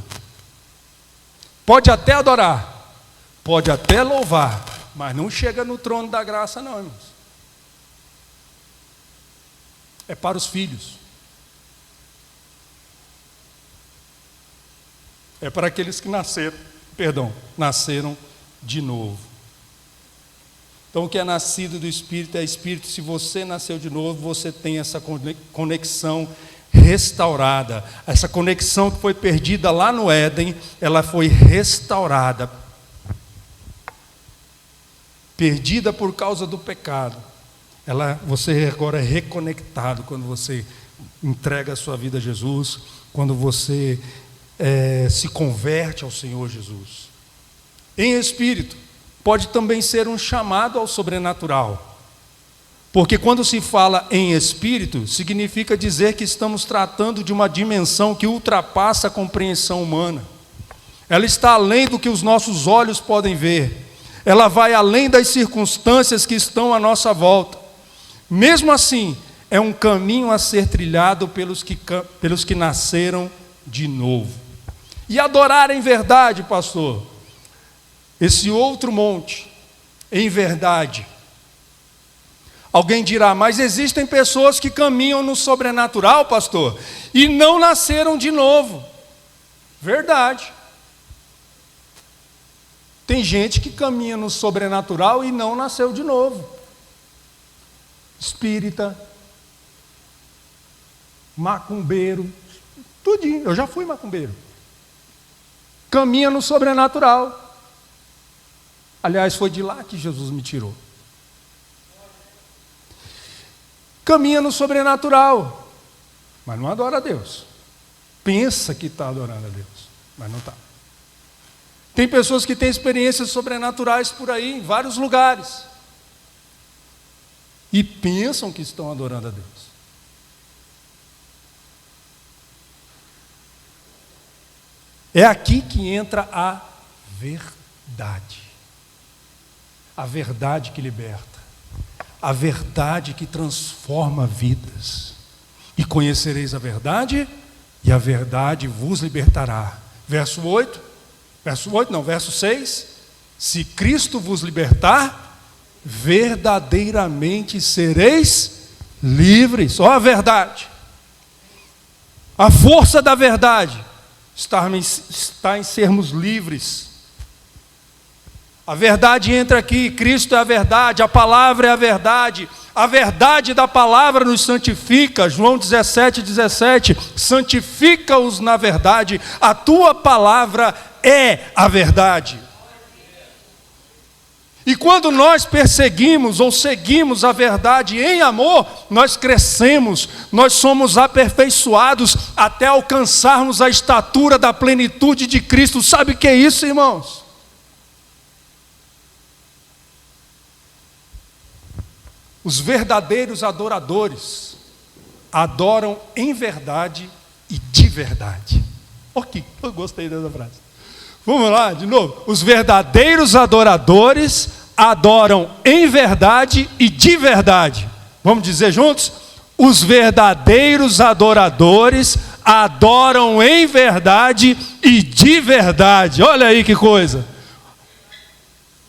Pode até adorar, pode até louvar, mas não chega no trono da graça não, irmãos. É para os filhos. É para aqueles que nasceram de novo. Então o que é nascido do Espírito é Espírito. Se você nasceu de novo, você tem essa conexão restaurada. Essa conexão que foi perdida lá no Éden, ela foi restaurada. Perdida por causa do pecado. Você agora é reconectado quando você entrega a sua vida a Jesus, quando você se converte ao Senhor Jesus. Em espírito, pode também ser um chamado ao sobrenatural. Porque quando se fala em espírito, significa dizer que estamos tratando de uma dimensão que ultrapassa a compreensão humana. Ela está além do que os nossos olhos podem ver. Ela vai além das circunstâncias que estão à nossa volta. Mesmo assim, é um caminho a ser trilhado pelos que nasceram de novo. E adorar em verdade, pastor, esse outro monte, em verdade. Alguém dirá, mas existem pessoas que caminham no sobrenatural, pastor, e não nasceram de novo. Verdade. Tem gente que caminha no sobrenatural e não nasceu de novo. Espírita, macumbeiro, tudinho. Eu já fui macumbeiro. Caminha no sobrenatural. Aliás, foi de lá que Jesus me tirou. Caminha no sobrenatural, mas não adora a Deus. Pensa que está adorando a Deus, mas não está. Tem pessoas que têm experiências sobrenaturais por aí, em vários lugares, e pensam que estão adorando a Deus. É aqui que entra a verdade. A verdade que liberta. A verdade que transforma vidas. E conhecereis a verdade, e a verdade vos libertará. Verso 6. Se Cristo vos libertar, verdadeiramente sereis livres. Ó a verdade. A força da verdade está em sermos livres. A verdade entra aqui, Cristo é a verdade, a palavra é a verdade da palavra nos santifica, João 17, santifica-os na verdade, a tua palavra é a verdade. E quando nós perseguimos ou seguimos a verdade em amor, nós crescemos, nós somos aperfeiçoados até alcançarmos a estatura da plenitude de Cristo. Sabe o que é isso, irmãos? Os verdadeiros adoradores adoram em verdade e de verdade. Ok, eu gostei dessa frase. Vamos lá, de novo. Os verdadeiros adoradores adoram em verdade e de verdade. Vamos dizer juntos? Os verdadeiros adoradores adoram em verdade e de verdade. Olha aí que coisa.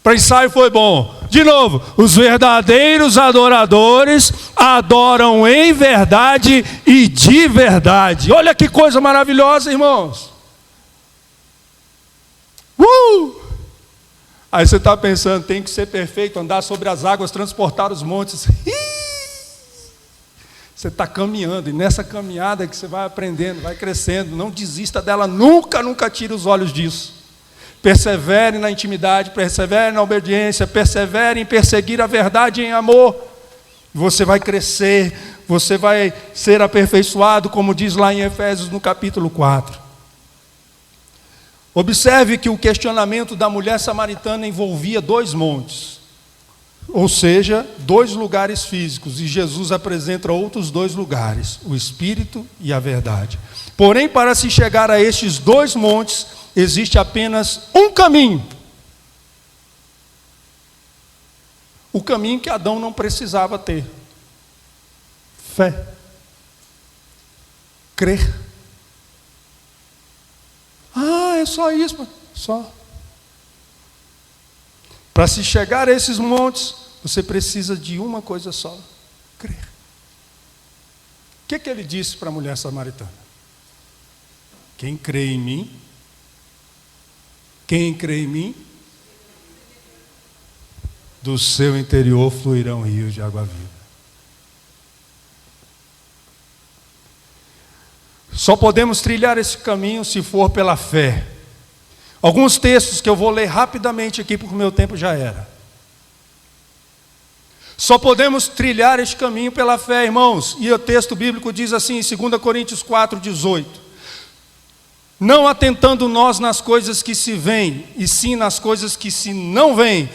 Para ensaio foi bom. De novo, os verdadeiros adoradores adoram em verdade e de verdade. Olha que coisa maravilhosa, irmãos. Aí você está pensando, tem que ser perfeito, andar sobre as águas, transportar os montes. Você está caminhando, e nessa caminhada que você vai aprendendo, vai crescendo, não desista dela, nunca tire os olhos disso. Persevere na intimidade, persevere na obediência, persevere em perseguir a verdade em amor. Você vai crescer, você vai ser aperfeiçoado, como diz lá em Efésios no capítulo 4. Observe que o questionamento da mulher samaritana envolvia 2 montes, ou seja, 2 lugares físicos, e Jesus apresenta outros 2 lugares, o Espírito e a verdade. Porém, para se chegar a estes 2 montes, existe apenas um caminho. O caminho que Adão não precisava ter. Fé. Crer. É só isso, só. Para se chegar a esses montes, você precisa de uma coisa só: crer. O que ele disse para a mulher samaritana? Quem crê em mim, do seu interior fluirão rios de água viva. Só podemos trilhar esse caminho se for pela fé. Alguns textos que eu vou ler rapidamente aqui, porque o meu tempo já era. Só podemos trilhar este caminho pela fé, irmãos. E o texto bíblico diz assim, em 2 Coríntios 4:18. não atentando nós nas coisas que se veem, e sim nas coisas que se não veem,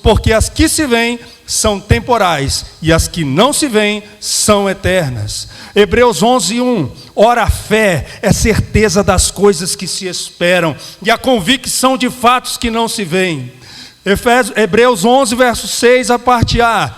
porque as que se veem são temporais, e as que não se veem são eternas. Hebreus 11:1, ora a fé é certeza das coisas que se esperam, e a convicção de fatos que não se veem. Hebreus 11, verso 6, a parte A,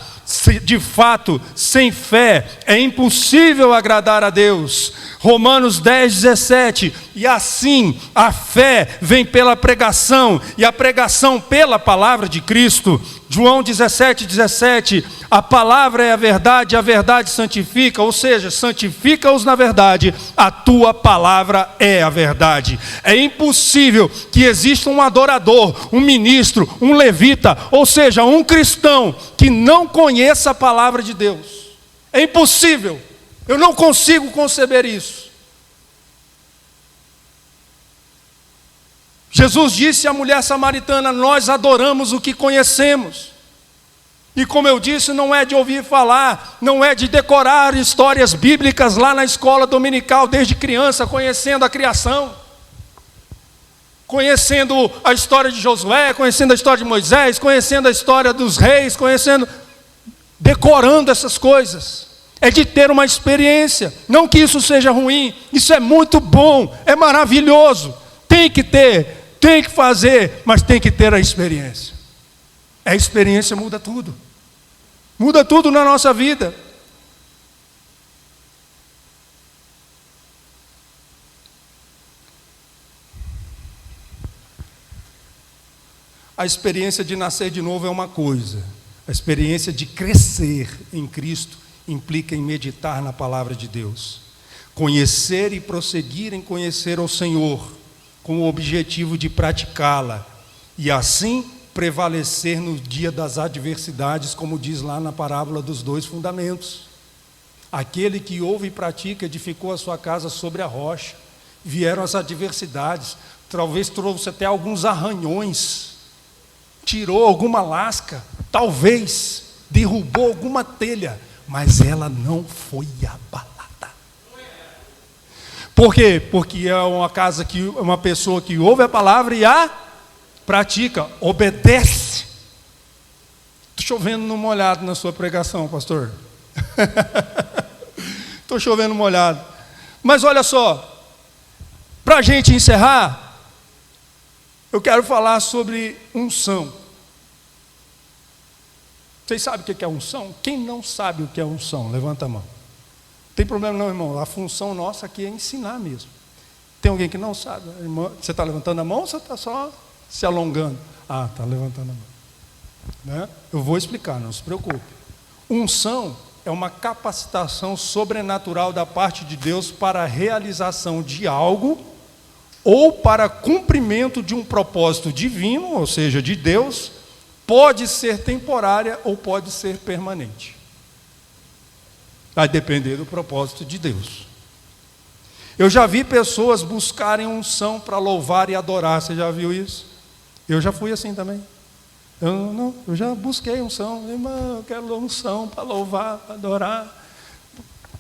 de fato, sem fé é impossível agradar a Deus. Romanos 10:17, e assim a fé vem pela pregação, e a pregação pela palavra de Cristo. João 17:17, a palavra é a verdade santifica, ou seja, santifica-os na verdade, a tua palavra é a verdade. É impossível que exista um adorador, um ministro, um levita, ou seja, um cristão que não conheça a palavra de Deus. É impossível. Eu não consigo conceber isso. Jesus disse à mulher samaritana: nós adoramos o que conhecemos. E como eu disse, não é de ouvir falar, não é de decorar histórias bíblicas lá na escola dominical desde criança, conhecendo a criação, conhecendo a história de Josué, conhecendo a história de Moisés, conhecendo a história dos reis, decorando essas coisas. É de ter uma experiência. Não que isso seja ruim, isso é muito bom, é maravilhoso. Tem que ter, tem que fazer, mas tem que ter a experiência. A experiência muda tudo. Muda tudo na nossa vida. A experiência de nascer de novo é uma coisa. A experiência de crescer em Cristo implica em meditar na palavra de Deus. Conhecer e prosseguir em conhecer ao Senhor, com o objetivo de praticá-la. E assim prevalecer no dia das adversidades, como diz lá na parábola dos 2 fundamentos. Aquele que ouve e pratica edificou a sua casa sobre a rocha. Vieram as adversidades, talvez trouxe até alguns arranhões, tirou alguma lasca, talvez derrubou alguma telha, mas ela não foi abalada. Por quê? Porque é uma pessoa que ouve a palavra e a pratica, obedece. Estou chovendo no molhado na sua pregação, pastor. Estou chovendo molhado. Mas olha só, para a gente encerrar, eu quero falar sobre unção. Vocês sabem o que é unção? Quem não sabe o que é unção? Levanta a mão. Não tem problema não, irmão. A função nossa aqui é ensinar mesmo. Tem alguém que não sabe? Irmão, você está levantando a mão ou você está só se alongando? Ah, está levantando a mão. Né? Eu vou explicar, não se preocupe. Unção é uma capacitação sobrenatural da parte de Deus para a realização de algo ou para cumprimento de um propósito divino, ou seja, de Deus. Pode ser temporária ou pode ser permanente. Vai depender do propósito de Deus. Eu já vi pessoas buscarem unção para louvar e adorar. Você já viu isso? Eu já fui assim também. Eu já busquei unção. Irmão, eu quero unção para louvar, para adorar.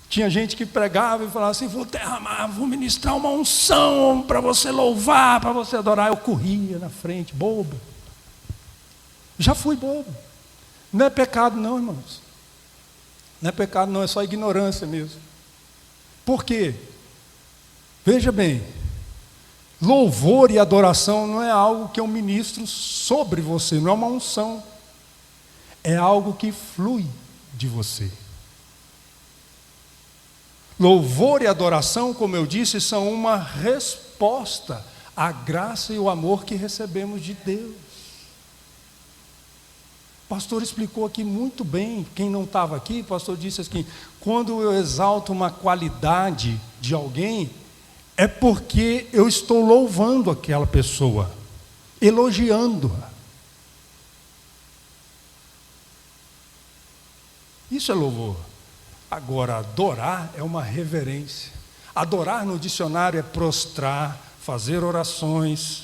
Tinha gente que pregava e falava assim: vou derramar, vou ministrar uma unção para você louvar, para você adorar. Eu corria na frente, bobo. Já fui bobo. Não é pecado não, irmãos. Não é pecado não, é só ignorância mesmo. Por quê? Veja bem, louvor e adoração não é algo que eu ministro sobre você, não é uma unção. É algo que flui de você. Louvor e adoração, como eu disse, são uma resposta à graça e ao amor que recebemos de Deus. O pastor explicou aqui muito bem. Quem não estava aqui, o pastor disse assim: quando eu exalto uma qualidade de alguém, é porque eu estou louvando aquela pessoa, elogiando-a. Isso é louvor. Agora, adorar é uma reverência. Adorar no dicionário é prostrar, fazer orações,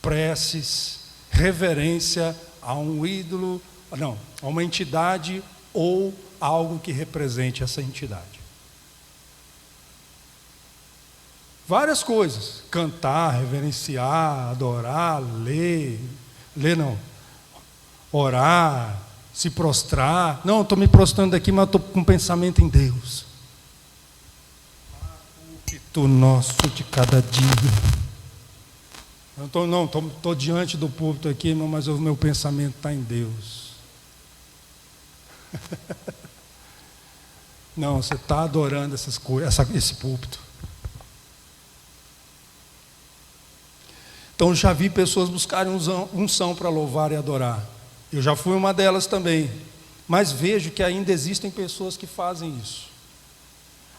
preces, reverência a um ídolo, não, a uma entidade ou algo que represente essa entidade. Várias coisas. Cantar, reverenciar, adorar, ler não, orar, se prostrar. Não, estou me prostrando aqui, mas estou com um pensamento em Deus. Púlpito nosso de cada dia. Estou diante do púlpito aqui, irmão, mas o meu pensamento está em Deus. Não, você está adorando essas coisas, esse púlpito. Então, já vi pessoas buscarem unção para louvar e adorar. Eu já fui uma delas também. Mas vejo que ainda existem pessoas que fazem isso.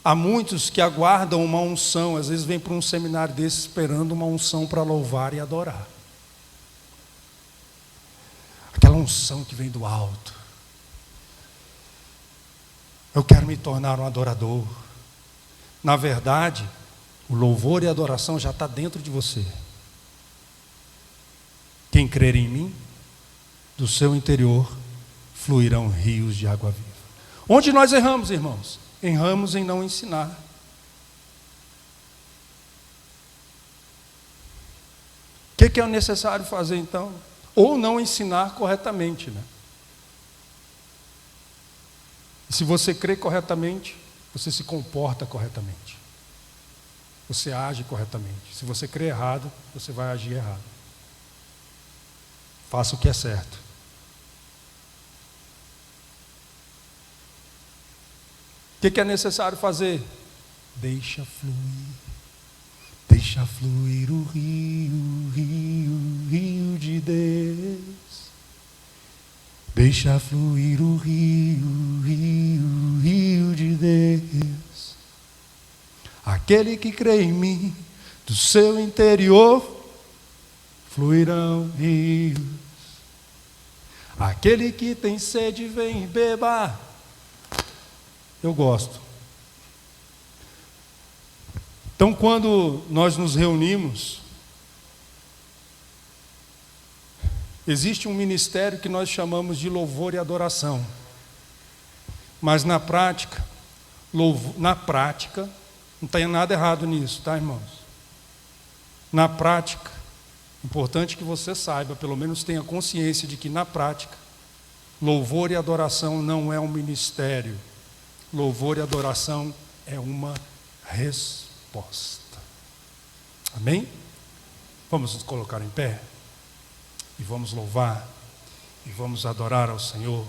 Há muitos que aguardam uma unção, às vezes vêm para um seminário desse esperando uma unção para louvar e adorar. Aquela unção que vem do alto. Eu quero me tornar um adorador. Na verdade, o louvor e a adoração já está dentro de você. Quem crer em mim, do seu interior fluirão rios de água viva. Onde nós erramos, irmãos? Erramos em não ensinar. O que é necessário fazer então? Ou não ensinar corretamente, né? E se você crê corretamente, você se comporta corretamente. Você age corretamente. Se você crê errado, você vai agir errado. Faça o que é certo. O que é necessário fazer? Deixa fluir o rio de Deus. Deixa fluir o rio de Deus. Aquele que crê em mim, do seu interior fluirão rios. Aquele que tem sede, vem e beba. Eu gosto. Então, quando nós nos reunimos, existe um ministério que nós chamamos de louvor e adoração. Mas na prática, não tem nada errado nisso, tá, irmãos? Na prática, importante que você saiba, pelo menos tenha consciência de que na prática, louvor e adoração não é um ministério. Louvor e adoração é uma resposta. Amém? Vamos nos colocar em pé e vamos louvar e vamos adorar ao Senhor.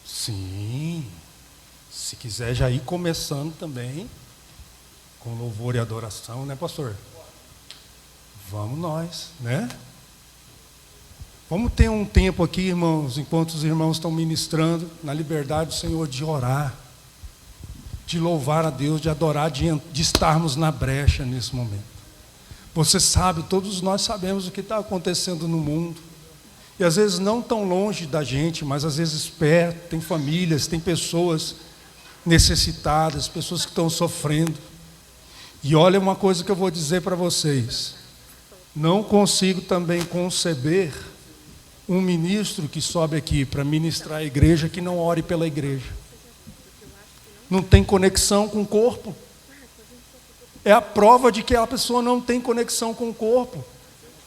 Sim, se quiser já ir começando também com louvor e adoração, né, pastor? Vamos nós, né? Vamos ter um tempo aqui, irmãos, enquanto os irmãos estão ministrando, na liberdade do Senhor, de orar, de louvar a Deus, de adorar, de estarmos na brecha nesse momento. Você sabe, todos nós sabemos o que está acontecendo no mundo. E às vezes não tão longe da gente, mas às vezes perto, tem famílias, tem pessoas necessitadas, pessoas que estão sofrendo. E olha uma coisa que eu vou dizer para vocês. Não consigo também conceber um ministro que sobe aqui para ministrar a igreja que não ore pela igreja. Não tem conexão com o corpo. É a prova de que a pessoa não tem conexão com o corpo.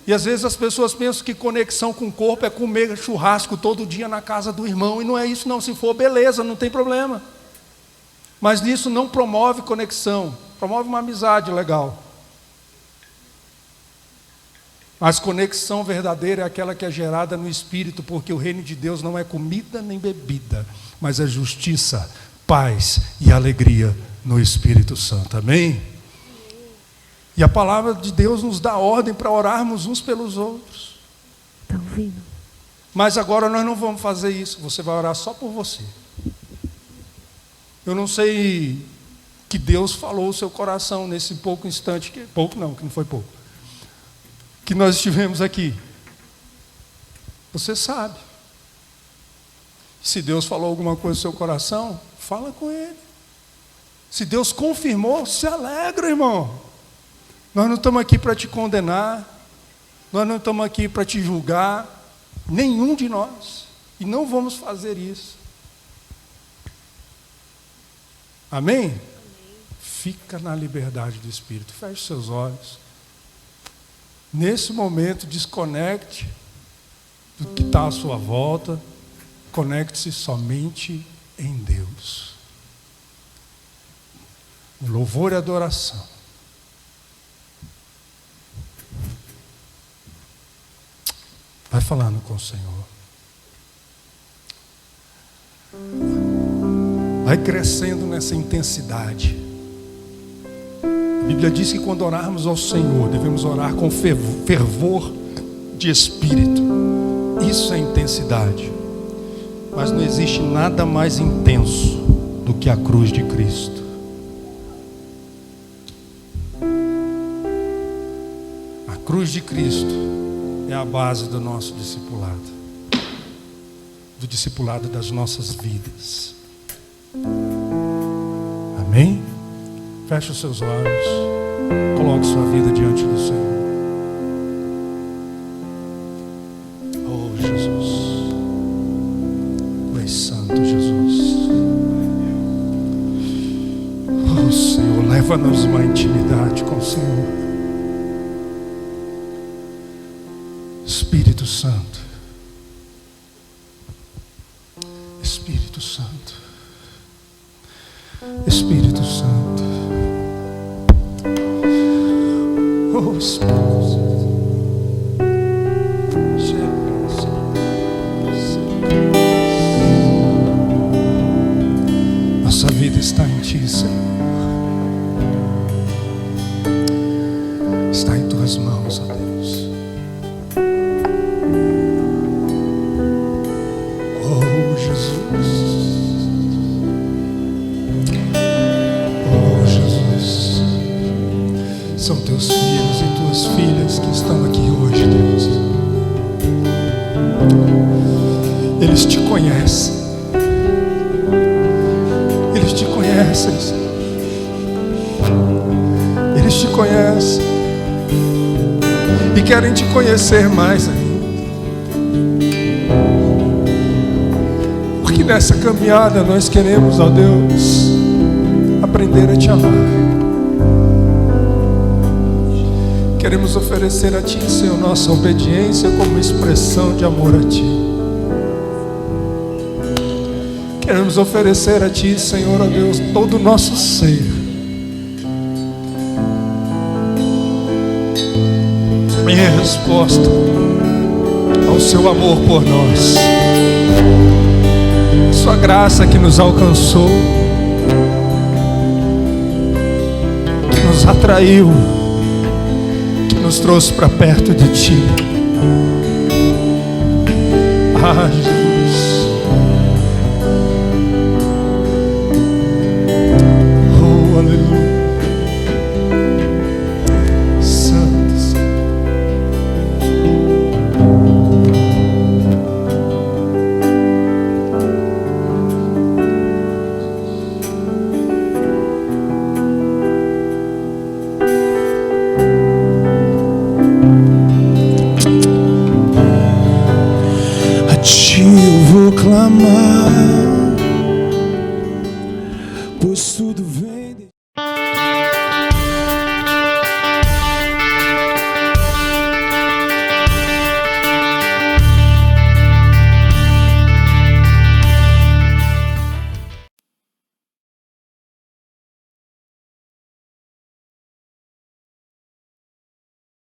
E às vezes as pessoas pensam que conexão com o corpo é comer churrasco todo dia na casa do irmão. E não é isso não, se for, beleza, não tem problema. Mas nisso não promove conexão, promove uma amizade legal. Mas conexão verdadeira é aquela que é gerada no Espírito, porque o reino de Deus não é comida nem bebida, mas é justiça, paz e alegria no Espírito Santo. Amém? E a palavra de Deus nos dá ordem para orarmos uns pelos outros. Está ouvindo? Mas agora nós não vamos fazer isso, você vai orar só por você. Eu não sei que Deus falou o seu coração nesse pouco instante, que não foi pouco, que nós estivemos aqui. Você sabe. Se Deus falou alguma coisa no seu coração, fala com Ele. Se Deus confirmou, se alegra, irmão. Nós não estamos aqui para te condenar, nós não estamos aqui para te julgar, nenhum de nós. E não vamos fazer isso. Amém? Fica na liberdade do Espírito. Feche seus olhos. Nesse momento, desconecte do que está à sua volta. Conecte-se somente em Deus. Louvor e adoração. Vai falando com o Senhor. Vai crescendo nessa intensidade. A Bíblia diz que quando orarmos ao Senhor, devemos orar com fervor de espírito. Isso é intensidade. Mas não existe nada mais intenso do que a cruz de Cristo. A cruz de Cristo é a base do nosso discipulado. Do discipulado das nossas vidas. Amém? Feche os seus olhos. Coloque sua vida diante do Senhor. Oh, Jesus. Tu és santo, Jesus. Oh, Senhor, leva-nos uma intimidade com o Senhor. Espírito Santo. Espírito Santo. Espírito Santo. Oh, Espírito Santo. Nossa vida está em Ti, Senhor. Está em Tuas mãos, ó Deus. Oh, Jesus. São Teus filhos e Tuas filhas que estão aqui hoje, Deus. Eles Te conhecem. Eles Te conhecem, Senhor. Eles Te conhecem. E querem Te conhecer mais ainda. Porque nessa caminhada nós queremos, ó Deus, aprender a Te amar. Queremos oferecer a Ti, Senhor, nossa obediência como expressão de amor a Ti. Queremos oferecer a Ti, Senhor, ó Deus, todo o nosso ser. Em resposta ao Seu amor por nós. Sua graça que nos alcançou, que nos atraiu, nos trouxe para perto de Ti. Ah, Jesus.